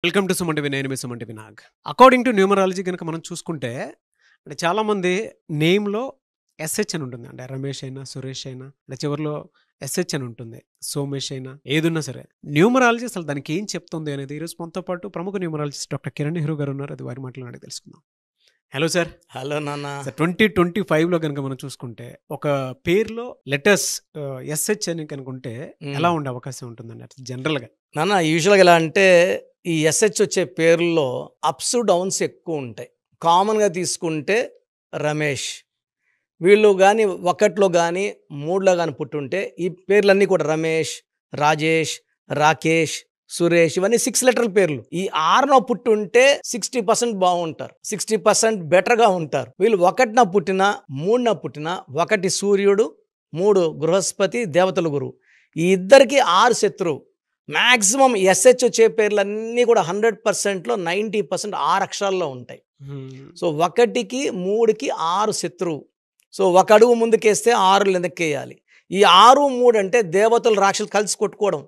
Welcome to Suman TV. నేను మీ Suman TV Nag. According to numerology గనుక మనం చూసుకుంటే, అంటే చాలామంది నేమ్‌లో ఎస్‌హెచ్ అని ఉంటుంది. అంటే రమేష్ అయినా, సురేష్ అయినా, అంటే చివరిలో ఎస్‌హెచ్ అని ఉంటుంది. సోమేష్ అయినా, ఏదున్నా సరే. న్యూమరాలజీ అసలు దానికి ఏం చెప్తుంది అనేది ఈరోజు మనతో పాటు ప్రముఖ న్యూమరాలజిస్ట్ డాక్టర్ కిరణ్ నెహ్రూ గారు ఉన్నారు. అది వారి మాటల్లో అడిగి తెలుసుకుందాం. Hello sir. హలో నాన్న. సార్ 2025లో గనుక మనం చూసుకుంటే, ఒక పేరులో లెటర్స్ ఎస్‌హెచ్ అని కనుకుంటే ఎలా ఉండే అవకాశం ఉంటుందండి అట్లా జనరల్‌గా? నాన్న యూజువల్గా ఎలా అంటే ఈ ఎస్హెచ్ వచ్చే పేర్లలో అప్స్ డౌన్స్ ఎక్కువ ఉంటాయి. కామన్గా తీసుకుంటే రమేష్, వీళ్ళు కానీ ఒకటిలో కానీ మూడులో కానీ పుట్టుంటే ఈ పేర్లన్నీ కూడా రమేష్, రాజేష్, రాకేష్, సురేష్ ఇవన్నీ 6 లెటర్ల పేర్లు. ఈ 6నో పుట్టుంటే 60% బాగుంటారు, 60% బెటర్గా ఉంటారు. వీళ్ళు ఒకటిన పుట్టిన, మూడున పుట్టిన, ఒకటి సూర్యుడు, 3 బృహస్పతి, దేవతల గురువు, ఈ ఇద్దరికి 6 శత్రువు. మ్యాక్సిమం ఎస్హెచ్ వచ్చే పేర్లన్నీ కూడా 100%లో 90% 6 అక్షరాల్లో ఉంటాయి. సో 1కి 3కి 6 శత్రువు. సో ఒక అడుగు ముందుకేస్తే 6 వెనక్కేయాలి. ఈ 6, 3 అంటే దేవతలు రాక్షసులు కలిసి కొట్టుకోవడం.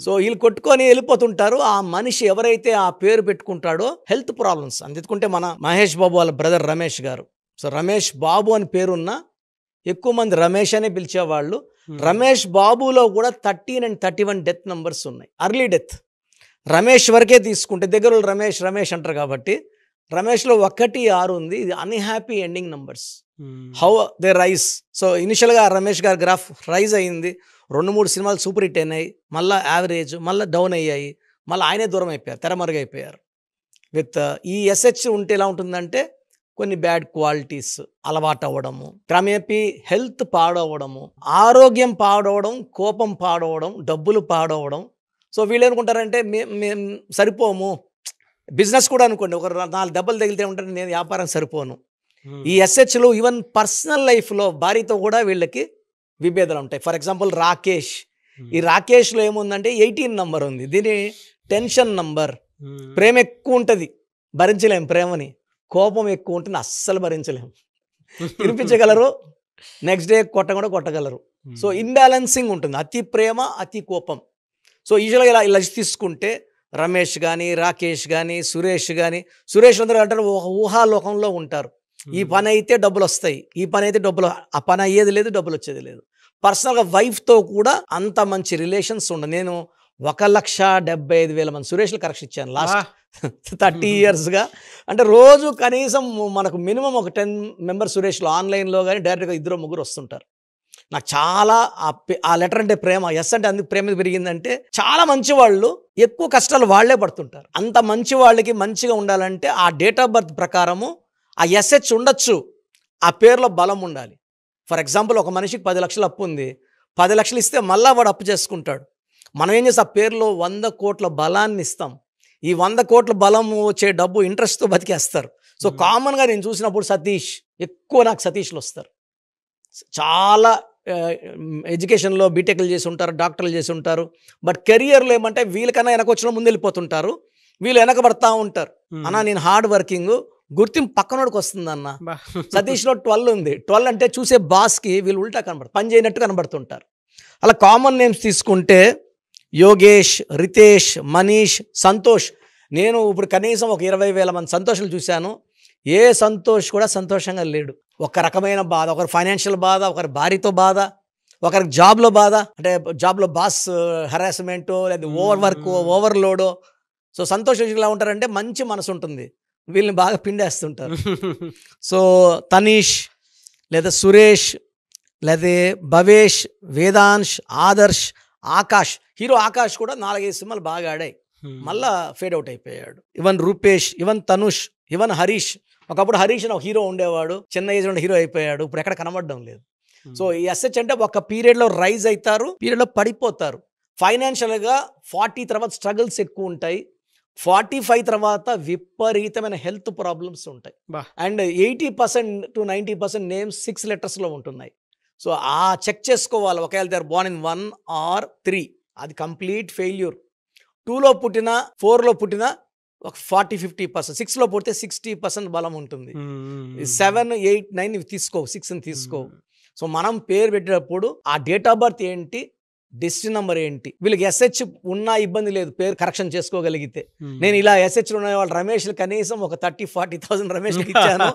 సో వీళ్ళు కొట్టుకొని వెళ్ళిపోతుంటారు. ఆ మనిషి ఎవరైతే ఆ పేరు పెట్టుకుంటాడో హెల్త్ ప్రాబ్లమ్స్ అందుకుంటే మన మహేష్ బాబు వాళ్ళ బ్రదర్ రమేష్ గారు. సో రమేష్ బాబు అని పేరున్న ఎక్కువ మంది రమేష్ అనే పిలిచేవాళ్ళు. రమేష్ బాబులో కూడా 13 and 31 డెత్ నెంబర్స్ ఉన్నాయి. Early death. రమేష్ వరకే తీసుకుంటే దగ్గర రమేష్ రమేష్ అంటారు కాబట్టి రమేష్లో 1, 6 ఉంది. ఇది unhappy ending numbers. How they rise. So ఇనిషియల్గా రమేష్ గారి గ్రాఫ్ రైజ్ అయ్యింది. 2-3 సినిమాలు సూపర్ హిట్ అయినాయి, మళ్ళీ యావరేజ్, మళ్ళీ డౌన్ అయ్యాయి, మళ్ళీ ఆయనే దూరం అయిపోయారు, తెరమరుగైపోయారు. విత్ ఈ ఎస్హెచ్ ఉంటే ఎలా ఉంటుందంటే కొన్ని బ్యాడ్ క్వాలిటీస్ అలవాటు అవ్వడము, క్రమేపీ హెల్త్ పాడవడము, ఆరోగ్యం పాడవడం, కోపం పాడవడం, డబ్బులు పాడవడం. సో వీళ్ళు ఏమనుకుంటారంటే మేము సరిపోము. బిజినెస్ కూడా అనుకోండి, ఒక 4 దెబ్బలు తగిలితే ఉంటారు, నేను వ్యాపారం సరిపోను. ఈ ఎస్హెచ్లు ఈవెన్ పర్సనల్ లైఫ్లో భార్యతో కూడా వీళ్ళకి విభేదాలు ఉంటాయి. For example Rakesh. ఈ రాకేష్లో ఏముందంటే 18 నంబర్ ఉంది. దీని టెన్షన్ నంబర్. ప్రేమ ఎక్కువ ఉంటుంది, భరించలేం ప్రేమని. కోపం ఎక్కువ ఉంటుంది, అస్సలు భరించలేము. తినిపించగలరు, నెక్స్ట్ డే కూడా కొట్టగలరు. సో ఇన్బ్యాలెన్సింగ్ ఉంటుంది, అతి ప్రేమ అతి కోపం. సో యూజువల్గా ఇలా తీసుకుంటే రమేష్ కానీ, రాకేష్ కానీ, సురేష్ కానీ, సురేష్ అందరూ అంటారు ఒక ఊహాలోకంలో ఉంటారు. ఈ పని అయితే డబ్బులు వస్తాయి, ఈ పని అయితే డబ్బులు, ఆ పని అయ్యేది లేదు, డబ్బులు వచ్చేది లేదు. పర్సనల్గా వైఫ్తో కూడా అంత మంచి రిలేషన్స్ ఉండదు. నేను 1,75,000 మంది సురేష్లు కరెక్షన్ ఇచ్చాను లాస్ట్ 30 ఇయర్స్గా. అంటే రోజు కనీసం మనకు మినిమం ఒక 10 మెంబర్స్ సురేష్లో ఆన్లైన్లో కానీ డైరెక్ట్గా 2-3 వస్తుంటారు. నాకు చాలా ఆ లెటర్ అంటే ప్రేమ. ఎస్ అంటే అందుకు ప్రేమ పెరిగిందంటే చాలా మంచి వాళ్ళు ఎక్కువ కష్టాలు వాళ్లే పడుతుంటారు. అంత మంచి వాళ్ళకి మంచిగా ఉండాలంటే ఆ డేట్ ఆఫ్ బర్త్ ప్రకారము ఆ ఎస్హెచ్ ఉండొచ్చు, ఆ పేరులో బలం ఉండాలి. ఫర్ ఎగ్జాంపుల్ ఒక మనిషికి 10 లక్షలు అప్పు ఉంది, 10 లక్షలు ఇస్తే మళ్ళా వాడు అప్పు చేసుకుంటాడు. మనం ఏం చేస్తాం, ఆ పేరులో 100 కోట్ల బలాన్ని ఇస్తాం. ఈ 100 కోట్ల బలం వచ్చే డబ్బు ఇంట్రెస్ట్తో బతికేస్తారు. సో కామన్గా నేను చూసినప్పుడు సతీష్, ఎక్కువ నాకు సతీష్లు వస్తారు. చాలా ఎడ్యుకేషన్లో బీటెక్లు చేసి ఉంటారు, డాక్టర్లు చేసి ఉంటారు. బట్ కెరియర్లో ఏమంటే వీళ్ళకన్నా వెనకొచ్చిన ముందు వెళ్ళిపోతుంటారు, వీళ్ళు వెనకబడతా ఉంటారు. అన్న నేను హార్డ్ వర్కింగ్, గుర్తింపు పక్కనోడికి వస్తుంది అన్న. సతీష్లో 12 ఉంది. 12 అంటే చూసే బాస్కి వీళ్ళు ఉల్టా కనబడతారు, పని చేయనట్టు కనబడుతుంటారు. అలా కామన్ నేమ్స్ తీసుకుంటే యోగేష్, రితేష్, మనీష్, సంతోష్. నేను ఇప్పుడు కనీసం ఒక 20,000 మంది సంతోషాలు చూశాను. ఏ సంతోష్ కూడా సంతోషంగా లేడు. ఒక రకమైన బాధ, ఒకరి ఫైనాన్షియల్ బాధ, ఒకరి భార్యతో బాధ, ఒకరికి జాబ్లో బాధ, అంటే జాబ్లో బాస్ హెరాస్మెంటో లేదా ఓవర్ వర్క్, ఓవర్లోడో. సో సంతోష్ ఎలా ఉంటారంటే మంచి మనసు ఉంటుంది, వీళ్ళని బాగా పిండేస్తుంటారు. సో తనీష్ లేదా సురేష్ లేదా భవేష్, వేదాంశ్, ఆదర్శ్, ఆకాష్. హీరో ఆకాష్ కూడా 4-5 సినిమాలు బాగా ఆడాయి, మళ్ళా ఫేడ్ అవుట్ అయిపోయాడు. Even Rupesh, even Tanush, even Harish. ఒకప్పుడు హరీష్ అని ఒక హీరో ఉండేవాడు, చిన్న ఏజ్ ఉండే హీరో అయిపోయాడు, ఇప్పుడు ఎక్కడ కనబడడం లేదు. సో ఈ ఎస్హెచ్ అంటే ఒక పీరియడ్లో రైజ్ అవుతారు, పీరియడ్లో పడిపోతారు. ఫైనాన్షియల్గా 40 తర్వాత స్ట్రగుల్స్ ఎక్కువ ఉంటాయి, 45 తర్వాత విపరీతమైన హెల్త్ ప్రాబ్లమ్స్ ఉంటాయి. అండ్ 80% to 90% నేమ్స్ 6 లెటర్స్లో ఉంటున్నాయి. సో ఆ చెక్ చేసుకోవాలి. ఒకవేళ they are born in 1 or 3, అది కంప్లీట్ ఫెయిల్యూర్. 2లో పుట్టిన, 4లో పుట్టిన ఒక 40-50%, 6లో పుడితే 60% బలం ఉంటుంది. 7, 8, 9 తీసుకో, 6 తీసుకో. సో మనం పేరు పెట్టేటప్పుడు ఆ డేట్ ఆఫ్ బర్త్ ఏంటి, డెస్టినీ నెంబర్ ఏంటి, వీళ్ళకి ఎస్హెచ్ ఉన్నా ఇబ్బంది లేదు పేరు కరెక్షన్ చేసుకోగలిగితే. నేను ఇలా ఎస్హెచ్ ఉన్న వాళ్ళు రమేష్లు కనీసం ఒక 30,000-40,000 రమేష్కి ఇచ్చాను.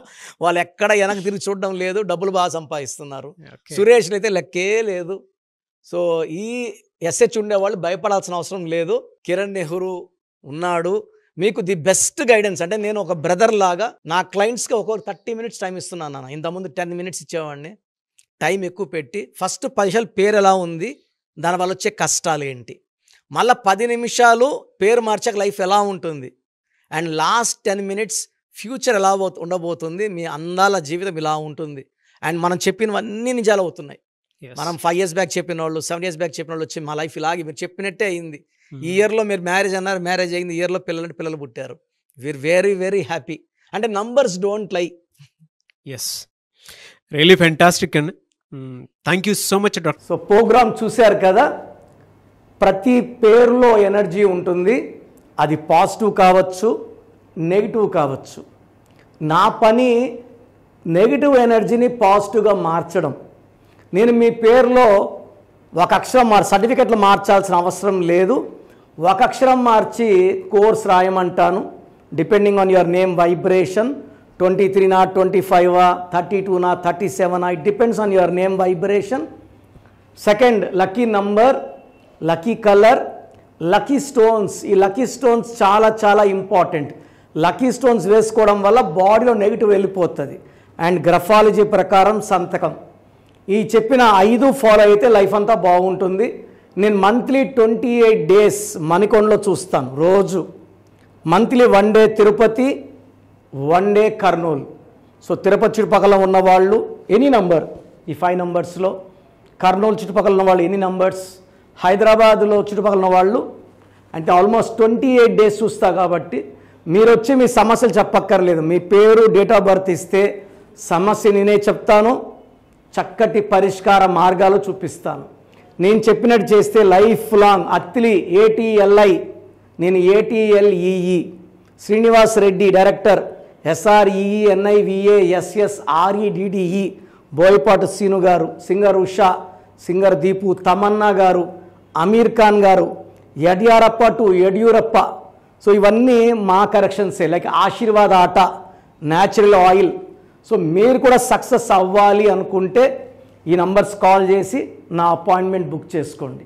వాళ్ళు ఎక్కడ వెనక్కి తిరిగి చూడడం లేదు, డబ్బులు బాగా సంపాదిస్తున్నారు. సురేష్లు అయితే లెక్కే లేదు. సో ఈ ఎస్హెచ్ ఉండేవాళ్ళు భయపడాల్సిన అవసరం లేదు. కిరణ్ నెహ్రూ ఉన్నాడు. మీకు ది బెస్ట్ గైడెన్స్ అంటే నేను ఒక బ్రదర్ లాగా నా క్లయింట్స్కి ఒక్కొక్క 30 minutes టైం ఇస్తున్నాను అన్న. ఇంతకుముందు 10 minutes ఇచ్చేవాడిని. టైం ఎక్కువ పెట్టి ఫస్ట్ 10 నిమిషాలు పేరు ఎలా ఉంది, దానివల్ల వచ్చే కష్టాలు ఏంటి, మళ్ళీ 10 నిమిషాలు పేరు మార్చాక లైఫ్ ఎలా ఉంటుంది, అండ్ లాస్ట్ 10 minutes ఫ్యూచర్ ఎలా ఉండబోతుంది, మీ అందాల జీవితం ఇలా ఉంటుంది. అండ్ మనం చెప్పినవన్నీ నిజాలు అవుతున్నాయి. మనం 5 years బ్యాక్ చెప్పిన వాళ్ళు, 7 years బ్యాక్ చెప్పిన వాళ్ళు వచ్చి మా లైఫ్ ఇలాగే మీరు చెప్పినట్టే అయింది. ఈ ఇయర్లో మీరు మ్యారేజ్ అన్నారు, మ్యారేజ్ అయింది. ఈ ఇయర్లో పిల్లలు పుట్టారు. We are very very happy. అంటే numbers don't lie. Yes, really fantastic అండి. Thank you so much doctor. So programme చూశారు కదా, ప్రతి పేరులో ఎనర్జీ ఉంటుంది. అది పాజిటివ్ కావచ్చు, నెగిటివ్ కావచ్చు. నా పని నెగిటివ్ ఎనర్జీని పాజిటివ్గా మార్చడం. నేను మీ పేరులో ఒక అక్షరం సర్టిఫికెట్లు మార్చాల్సిన అవసరం లేదు. ఒక అక్షరం మార్చి కోర్స్ రాయమంటాను. Depending on your name vibration 23 25 32 37 it depends on your name vibration. Second, lucky number, lucky colour, lucky stones. ఈ లక్కీ స్టోన్స్ చాలా చాలా ఇంపార్టెంట్. లక్కీ స్టోన్స్ వేసుకోవడం వల్ల బాడీలో నెగిటివ్ వెళ్ళిపోతుంది. అండ్ గ్రఫాలజీ ప్రకారం సంతకం. ఈ చెప్పిన 5 ఫాలో అయితే లైఫ్ అంతా బాగుంటుంది. నేను మంత్లీ 28 days మణికొండలో చూస్తాను రోజు. Monthly 1 day Tirupati, 1 day Kurnool. So Tirupati చుట్టుపక్కల ఉన్నవాళ్ళు ఎనీ నంబర్, ఈ 5 numbers-లో, కర్నూలు చుట్టుపక్కల ఉన్నవాళ్ళు ఎనీ నంబర్స్, హైదరాబాద్లో చుట్టుపక్కల ఉన్నవాళ్ళు అంటే ఆల్మోస్ట్ 28 days చూస్తా. కాబట్టి మీరు వచ్చి మీ సమస్యలు చెప్పక్కర్లేదు. మీ పేరు, డేట్ ఆఫ్ బర్త్ ఇస్తే సమస్య నేనే చెప్తాను, చక్కటి పరిష్కార మార్గాలు చూపిస్తాను. నేను చెప్పినట్టు చేస్తే లైఫ్ లాంగ్. అత్తిలి ATLI, నేను ATLEE. Srinivas Reddy director, SREENIVASSREDDE. Boyapati Seenu గారు, సింగర్ ఉషా, సింగర్ దీపు, తమన్నా గారు, అమీర్ ఖాన్ గారు, యడ్యారప్ప టు యడ్యూరప్ప. సో ఇవన్నీ మా కరెక్షన్సే. లైక్ ఆశీర్వాద్ ఆట, న్యాచురల్ ఆయిల్. సో మీరు కూడా సక్సెస్ అవ్వాలి అనుకుంటే ఈ నంబర్స్ కాల్ చేసి నా అపాయింట్మెంట్ బుక్ చేసుకోండి.